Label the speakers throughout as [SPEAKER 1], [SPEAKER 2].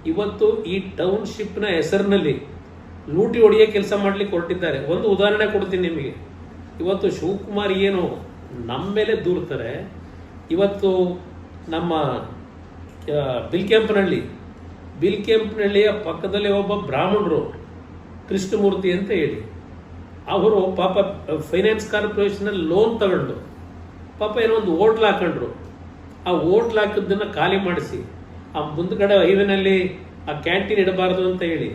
[SPEAKER 1] ಇವತ್ತು ಈ ಟೌನ್ಶಿಪ್ನ ಹೆಸರಿನಲ್ಲಿ ಲೂಟಿ ಹೊಡೆಯೋ ಕೆಲಸ ಮಾಡ್ಲಿಕ್ಕೆ ಹೊರಟಿದ್ದಾರೆ. ಒಂದು ಉದಾಹರಣೆ ಕೊಡ್ತೀನಿ ನಿಮಗೆ. ಇವತ್ತು ಶಿವಕುಮಾರ್ ಏನು ನಮ್ಮ ಮೇಲೆ ದೂರ್ತಾರೆ, ಇವತ್ತು ನಮ್ಮ ಬಿಲ್ಕೆಂಪ್ನಹಳ್ಳಿಯ ಪಕ್ಕದಲ್ಲಿ ಒಬ್ಬ ಬ್ರಾಹ್ಮಣರು ಕೃಷ್ಣಮೂರ್ತಿ ಅಂತ ಹೇಳಿ, ಅವರು ಪಾಪ ಫೈನಾನ್ಸ್ ಕಾರ್ಪೊರೇಷನಲ್ಲಿ ಲೋನ್ ತಗೊಂಡು ಪಾಪ ಏನೋ ಒಂದು ಹೋಟ್ಲ್ ಹಾಕೊಂಡ್ರು. ಆ ಹೋಟ್ಲ್ ಹಾಕಿದ್ದನ್ನು ಖಾಲಿ ಮಾಡಿಸಿ, ಆ ಮುಂದ್ಗಡೆ ಹೈವೇನಲ್ಲಿ ಆ ಕ್ಯಾಂಟೀನ್ ಇಡಬಾರ್ದು ಅಂತ ಹೇಳಿ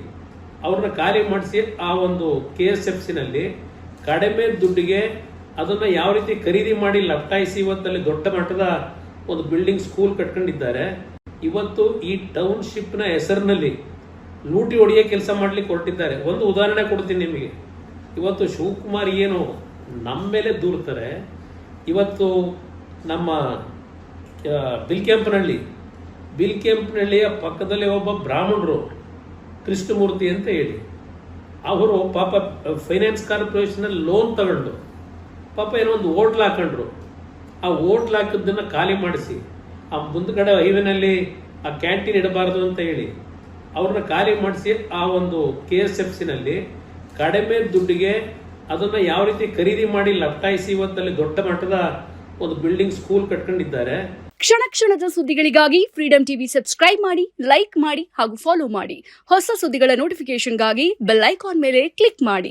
[SPEAKER 1] ಅವ್ರನ್ನ ಖಾಲಿ ಮಾಡಿಸಿ, ಆ ಒಂದು KSFCನಲ್ಲಿ ಕಡಿಮೆ ದುಡ್ಡಿಗೆ ಅದನ್ನು ಯಾವ ರೀತಿ ಖರೀದಿ ಮಾಡಿ ಲಪ್ಟಾಯಿಸಿ ಇವತ್ತಲ್ಲಿ ದೊಡ್ಡ ಮಟ್ಟದ ಒಂದು ಬಿಲ್ಡಿಂಗ್ ಸ್ಕೂಲ್ ಕಟ್ಕೊಂಡಿದ್ದಾರೆ. ಇವತ್ತು ಈ ಟೌನ್ಶಿಪ್ನ ಹೆಸರಿನಲ್ಲಿ ಲೂಟಿ ಹೊಡೆಯೋ ಕೆಲಸ ಮಾಡ್ಲಿಕ್ಕೆ ಹೊರಟಿದ್ದಾರೆ. ಒಂದು ಉದಾಹರಣೆ ಕೊಡ್ತೀನಿ ನಿಮಗೆ. ಇವತ್ತು ಶಿವಕುಮಾರ್ ಏನು ನಮ್ಮ ಮೇಲೆ ದೂರ್ತಾರೆ, ಇವತ್ತು ನಮ್ಮ ಬಿಲ್ಕೆಂಪ್ನಹಳ್ಳಿಯ ಪಕ್ಕದಲ್ಲಿ ಒಬ್ಬ ಬ್ರಾಹ್ಮಣರು ಕೃಷ್ಣಮೂರ್ತಿ ಅಂತ ಹೇಳಿ, ಅವರು ಪಾಪ ಫೈನಾನ್ಸ್ ಕಾರ್ಪೊರೇಷನಲ್ಲಿ ಲೋನ್ ತಗೊಂಡು ಪಾಪ ಏನೋ ಒಂದು ಹೋಟ್ಲ್ ಹಾಕೊಂಡ್ರು. ಆ ಹೋಟ್ಲ್ ಹಾಕಿದ್ದನ್ನು ಖಾಲಿ ಮಾಡಿಸಿ, ಆ ಮುಂದ್ಗಡೆ ಹೈವೇನಲ್ಲಿ ಆ ಕ್ಯಾಂಟೀನ್ ಇಡಬಾರ್ದು ಅಂತ ಹೇಳಿ ಅವ್ರನ್ನ ಖಾಲಿ ಮಾಡಿಸಿ, ಆ ಒಂದು KSFCನಲ್ಲಿ ಕಡಿಮೆ ದುಡ್ಡಿಗೆ ಅದನ್ನು ಯಾವ ರೀತಿ ಖರೀದಿ ಮಾಡಿ ಲಪ್ಟಾಯಿಸಿ ಇವತ್ತಲ್ಲಿ ದೊಡ್ಡ ಮಟ್ಟದ ಒಂದು ಬಿಲ್ಡಿಂಗ್ ಸ್ಕೂಲ್ ಕಟ್ಕೊಂಡಿದ್ದಾರೆ.
[SPEAKER 2] ಕ್ಷಣ ಕ್ಷಣದ ಸುದ್ದಿಗಳಿಗಾಗಿ ಫ್ರೀಡಂ ಟಿವಿ ಸಬ್ಸ್ಕ್ರೈಬ್ ಮಾಡಿ, ಲೈಕ್ ಮಾಡಿ ಹಾಗೂ ಫಾಲೋ ಮಾಡಿ. ಹೊಸ ಸುದ್ದಿಗಳ ನೋಟಿಫಿಕೇಶನ್ಗಾಗಿ ಬೆಲ್ ಐಕಾನ್ ಮೇಲೆ ಕ್ಲಿಕ್ ಮಾಡಿ.